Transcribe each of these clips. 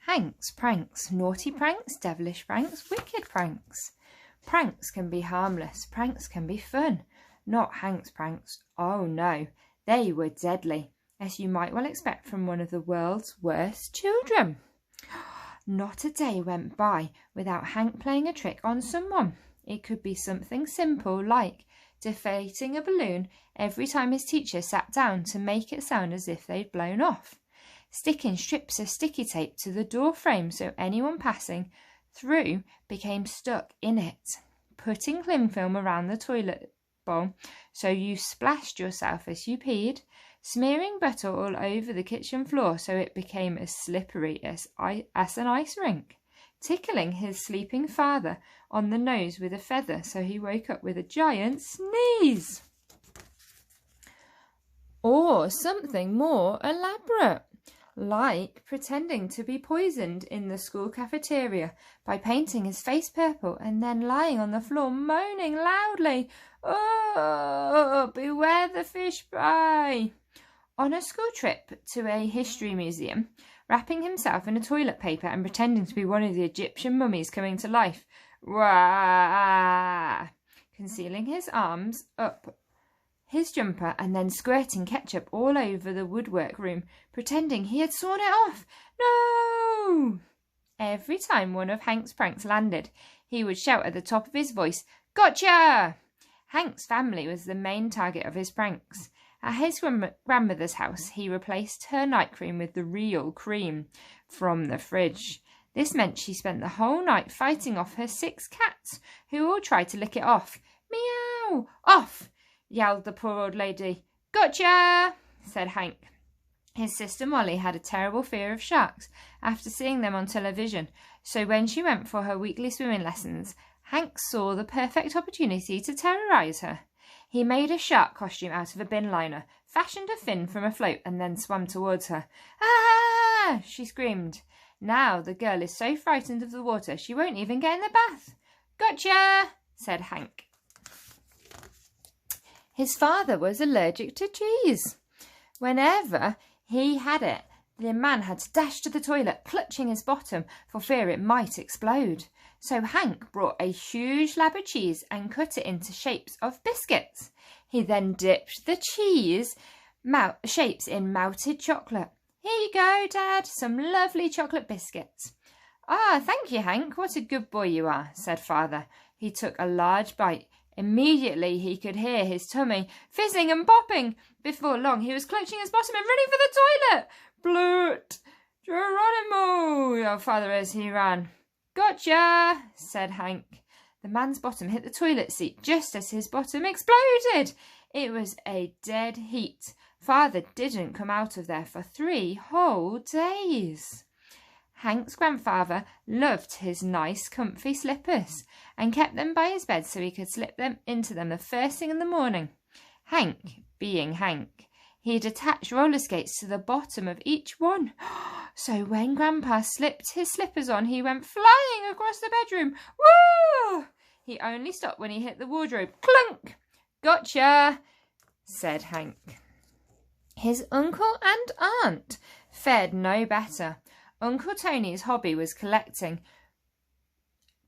Hank's pranks. Naughty pranks, devilish pranks, wicked pranks. Pranks can be harmless. Pranks can be fun. Not Hank's pranks. Oh no, they were deadly, as you might well expect from one of the world's worst children. Not a day went by without Hank playing a trick on someone. It could be something simple like deflating a balloon every time his teacher sat down to make it sound as if they'd blown off, sticking strips of sticky tape to the door frame so anyone passing through became stuck in it, putting cling film around the toilet bowl so you splashed yourself as you peed, smearing butter all over the kitchen floor so it became as slippery as an ice rink, tickling his sleeping father on the nose with a feather so he woke up with a giant sneeze. Or something more elaborate, like pretending to be poisoned in the school cafeteria by painting his face purple and then lying on the floor moaning loudly, "Oh, beware the fish pie!" On a school trip to a history museum, wrapping himself in a toilet paper and pretending to be one of the Egyptian mummies coming to life, wah, concealing his arms up his jumper and then squirting ketchup all over the woodwork room, pretending he had sawn it off. No! Every time one of Hank's pranks landed, he would shout at the top of his voice, "Gotcha!" Hank's family was the main target of his pranks. At his grandmother's house, he replaced her night cream with the real cream from the fridge. This meant she spent the whole night fighting off her 6 cats, who all tried to lick it off. "Meow! Off!" yelled the poor old lady. "Gotcha!" said Hank. His sister Molly had a terrible fear of sharks after seeing them on television, so when she went for her weekly swimming lessons, Hank saw the perfect opportunity to terrorise her. He made a shark costume out of a bin liner, fashioned a fin from a float, and then swam towards her. "Ah!" she screamed. Now the girl is so frightened of the water she won't even get in the bath. "Gotcha!" said Hank. His father was allergic to cheese. Whenever he had it, the man had to dash to the toilet, clutching his bottom for fear it might explode. So Hank brought a huge slab of cheese and cut it into shapes of biscuits. He then dipped the cheese shapes in melted chocolate. "Here you go, Dad, some lovely chocolate biscuits." "Ah, thank you, Hank. What a good boy you are," said Father. He took a large bite. Immediately he could hear his tummy fizzing and popping. Before long he was clutching his bottom and running for the toilet. "Blurt! Geronimo!" yelled Father as he ran. "Gotcha!" said Hank. The man's bottom hit the toilet seat just as his bottom exploded. It was a dead heat. Father didn't come out of there for 3 whole days. Hank's grandfather loved his nice, comfy slippers and kept them by his bed so he could slip them into them the first thing in the morning. Hank, being Hank, he'd attach roller skates to the bottom of each one. So when Grandpa slipped his slippers on, he went flying across the bedroom. Woo! He only stopped when he hit the wardrobe. Clunk! "Gotcha!" said Hank. His uncle and aunt fared no better. Uncle Tony's hobby was collecting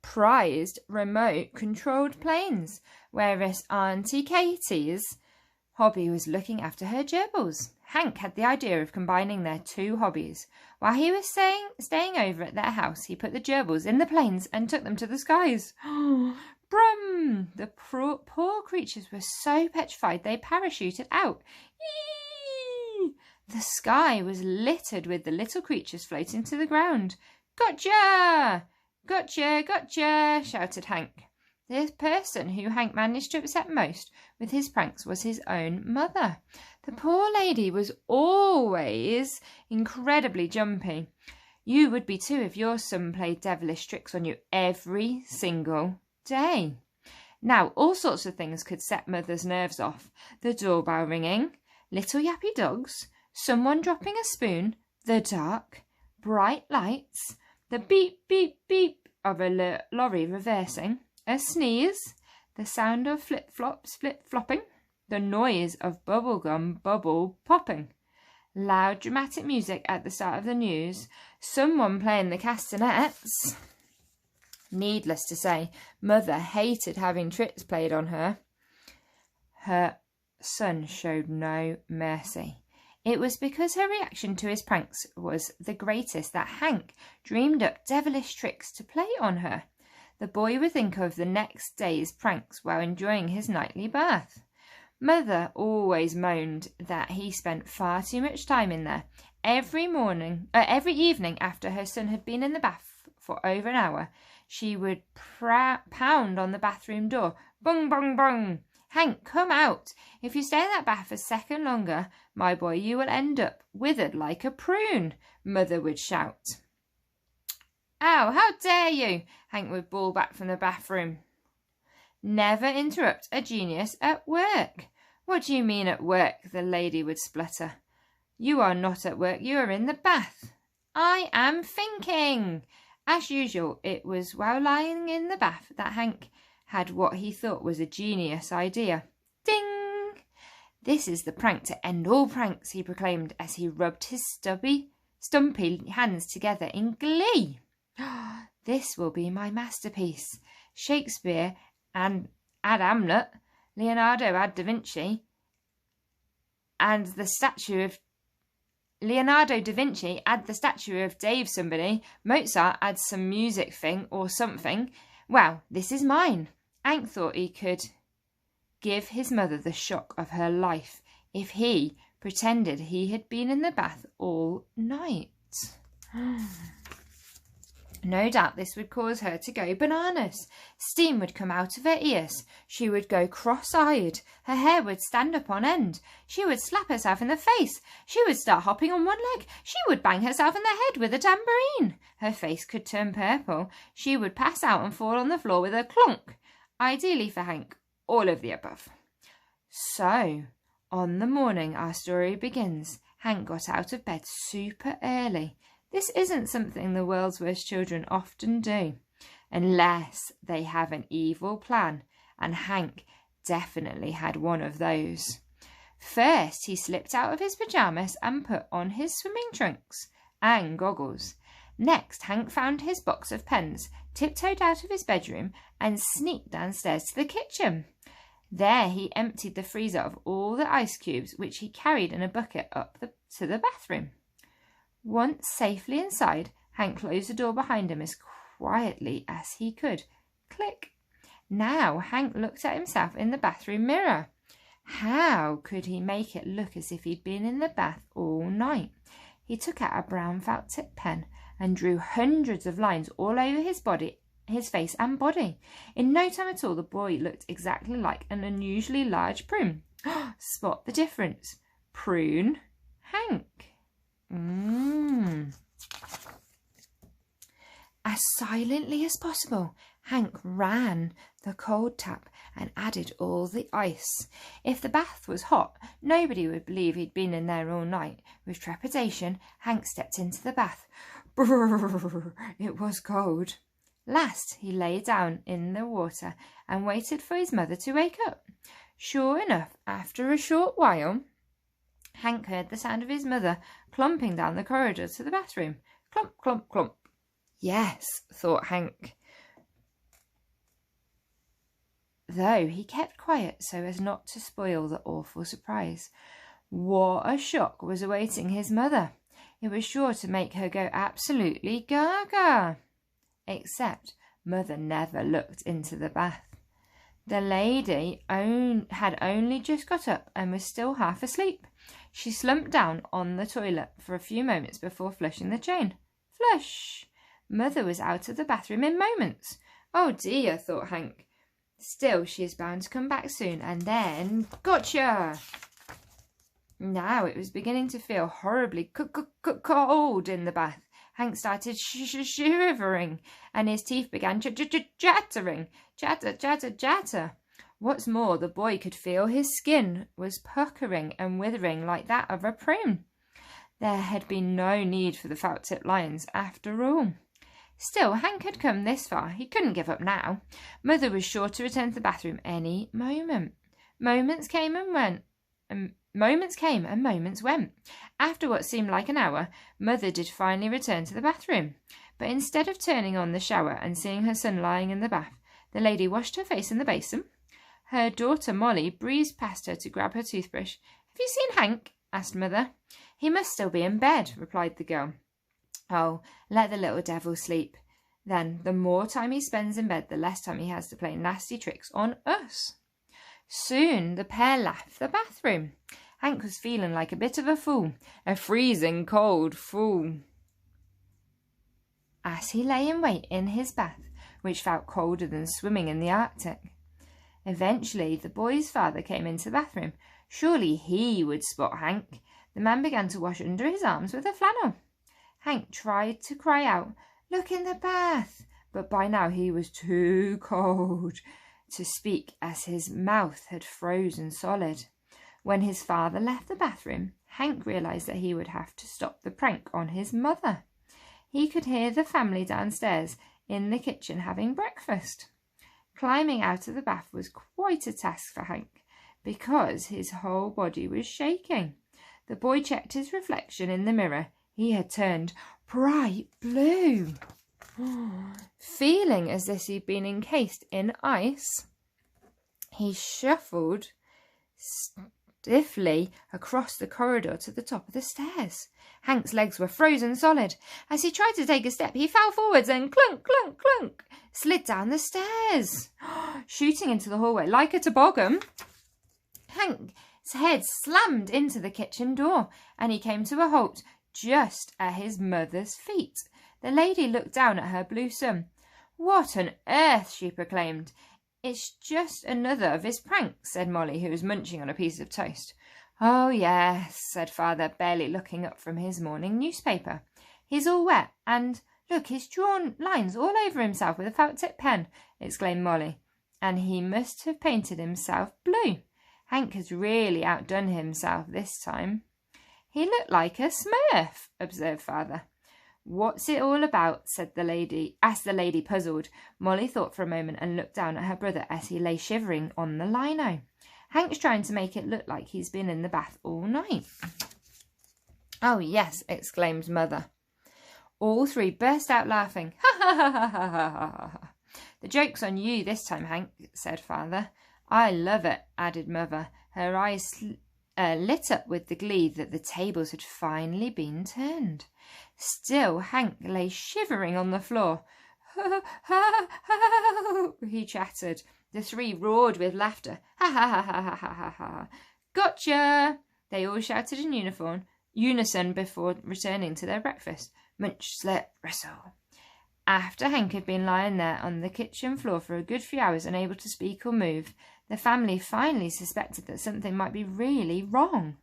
prized remote-controlled planes, whereas Auntie Katie's hobby was looking after her gerbils. Hank had the idea of combining their 2 hobbies. While he was staying over at their house, he put the gerbils in the planes and took them to the skies. Brum! The poor creatures were so petrified they parachuted out. Eee! The sky was littered with the little creatures floating to the ground. "Gotcha! Gotcha! Gotcha!" shouted Hank. The person who Hank managed to upset most with his pranks was his own mother. The poor lady was always incredibly jumpy. You would be too if your son played devilish tricks on you every single day. Now, all sorts of things could set mother's nerves off. The doorbell ringing, little yappy dogs, someone dropping a spoon, the dark, bright lights, the beep, beep, beep of a lorry reversing, a sneeze, the sound of flip-flops flip-flopping, the noise of bubblegum bubble popping. loud dramatic music at the start of the news, someone playing the castanets. Needless to say, Mother hated having tricks played on her. Her son showed no mercy. It was because her reaction to his pranks was the greatest that Hank dreamed up devilish tricks to play on her. The boy would think of the next day's pranks while enjoying his nightly bath. Mother always moaned that he spent far too much time in there. Every evening after her son had been in the bath for over an hour, she would pound on the bathroom door. Bung, bung, bung. Hank, come out. If you stay in that bath a second longer, my boy, you will end up withered like a prune, Mother would shout. Ow, how dare you, Hank would bawl back from the bathroom. Never interrupt a genius at work. What do you mean at work? The lady would splutter. You are not at work, you are in the bath. I am thinking. As usual, it was while lying in the bath that Hank had what he thought was a genius idea. Ding! This is the prank to end all pranks, he proclaimed as he rubbed his stumpy hands together in glee. This will be my masterpiece. Shakespeare and had Hamlet, Leonardo had Da Vinci, and the statue of Leonardo da Vinci had the statue of Dave somebody, Mozart had some music thing or something. Well, this is mine. Hank thought he could give his mother the shock of her life if he pretended he had been in the bath all night. No doubt this would cause her to go bananas. Steam would come out of her ears. She would go cross-eyed. Her hair would stand up on end. She would slap herself in the face. She would start hopping on one leg. She would bang herself in the head with a tambourine. Her face could turn purple. She would pass out and fall on the floor with a clunk. Ideally for Hank, all of the above. So, on the morning our story begins, Hank got out of bed super early. This isn't something the world's worst children often do, unless they have an evil plan, and Hank definitely had one of those. First, he slipped out of his pyjamas and put on his swimming trunks and goggles. Next, Hank found his box of pens, tiptoed out of his bedroom, and sneaked downstairs to the kitchen. There he emptied the freezer of all the ice cubes, which he carried in a bucket up to the bathroom. Once safely inside, Hank closed the door behind him as quietly as he could. Click. Now Hank looked at himself in the bathroom mirror. How could he make it look as if he'd been in the bath all night? He took out a brown felt tip pen and drew hundreds of lines all over his body, his face and body. In no time at all, the boy looked exactly like an unusually large prune. Spot the difference. Prune Hank. As silently as possible, Hank ran the cold tap and added all the ice. If the bath was hot, nobody would believe he'd been in there all night. With trepidation, Hank stepped into the bath. Brrr, it was cold. Last, he lay down in the water and waited for his mother to wake up. Sure enough, after a short while, Hank heard the sound of his mother clumping down the corridor to the bathroom. Clump, clump, clump. Yes, thought Hank, though he kept quiet so as not to spoil the awful surprise. What a shock was awaiting his mother. It was sure to make her go absolutely gaga. Except Mother never looked into the bath. The lady had only just got up and was still half asleep. She slumped down on the toilet for a few moments before flushing the drain. Flush! Mother was out of the bathroom in moments. Oh dear, thought Hank. Still, she is bound to come back soon, and then... Gotcha! Now it was beginning to feel horribly cold in the bath. Hank started shivering, and his teeth began chattering. Chatter, chatter, chatter. What's more, the boy could feel his skin was puckering and withering like that of a prune. There had been no need for the felt-tip lines after all. Still, Hank had come this far. He couldn't give up now. Mother was sure to return to the bathroom any moment. Moments came and went, and Moments came and moments went. After what seemed like an hour, Mother did finally return to the bathroom. But instead of turning on the shower and seeing her son lying in the bath, the lady washed her face in the basin. Her daughter Molly breezed past her to grab her toothbrush. "Have you seen Hank?" asked Mother. "He must still be in bed," replied the girl. "Oh, let the little devil sleep. Then the more time he spends in bed, the less time he has to play nasty tricks on us." Soon the pair left the bathroom. Hank was feeling like a bit of a fool, a freezing cold fool, as he lay in wait in his bath, which felt colder than swimming in the Arctic. Eventually, the boy's father came into the bathroom. Surely he would spot Hank. The man began to wash under his arms with a flannel. Hank tried to cry out, "Look in the bath," but by now he was too cold to speak, as his mouth had frozen solid. When his father left the bathroom, Hank realised that he would have to stop the prank on his mother. He could hear the family downstairs in the kitchen having breakfast. Climbing out of the bath was quite a task for Hank, because his whole body was shaking. The boy checked his reflection in the mirror. He had turned bright blue. Feeling as if he'd been encased in ice, he shuffled stiffly across the corridor to the top of the stairs. Hank's legs were frozen solid. As he tried to take a step, he fell forwards and clunk, clunk, clunk, slid down the stairs, shooting into the hallway like a toboggan. Hank's head slammed into the kitchen door, and he came to a halt just at his mother's feet. The lady looked down at her blue son. "What on earth?" she proclaimed. "It's just another of his pranks," said Molly, who was munching on a piece of toast. "Oh, yes," said Father, barely looking up from his morning newspaper. "He's all wet, and look, he's drawn lines all over himself with a felt-tip pen," exclaimed Molly. "And he must have painted himself blue. Hank has really outdone himself this time." "He looked like a Smurf," observed Father. "What's it all about?" asked the lady, puzzled. Molly thought for a moment and looked down at her brother as he lay shivering on the lino. "Hank's trying to make it look like he's been in the bath all night." "Oh, yes," exclaimed Mother. All three burst out laughing. "Ha, ha, ha, ha, ha, ha, ha, ha. The joke's on you this time, Hank," said Father. "I love it," added Mother. Her eyes lit up with the glee that the tables had finally been turned. Still, Hank lay shivering on the floor. "Ha, ha, ha," he chattered. The three roared with laughter. "Ha, ha, ha, ha, ha, ha, ha. Gotcha!" They all shouted in unison before returning to their breakfast. Munch, slurp, rustle. After Hank had been lying there on the kitchen floor for a good few hours, unable to speak or move, the family finally suspected that something might be really wrong.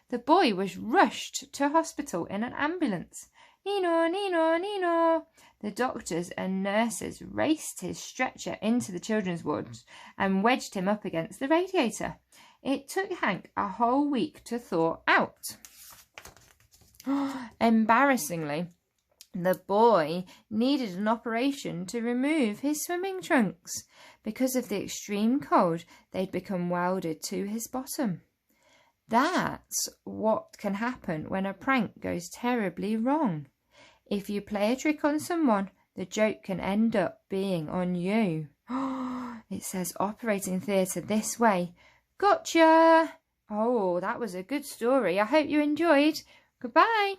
The boy was rushed to hospital in an ambulance. "Nino, Nino, Nino!" The doctors and nurses raced his stretcher into the children's wards and wedged him up against the radiator. It took Hank a whole week to thaw out. Embarrassingly, the boy needed an operation to remove his swimming trunks. Because of the extreme cold, they'd become welded to his bottom. That's what can happen when a prank goes terribly wrong. If you play a trick on someone, the joke can end up being on you. It says operating theatre this way. Gotcha! Oh, that was a good story. I hope you enjoyed. Goodbye.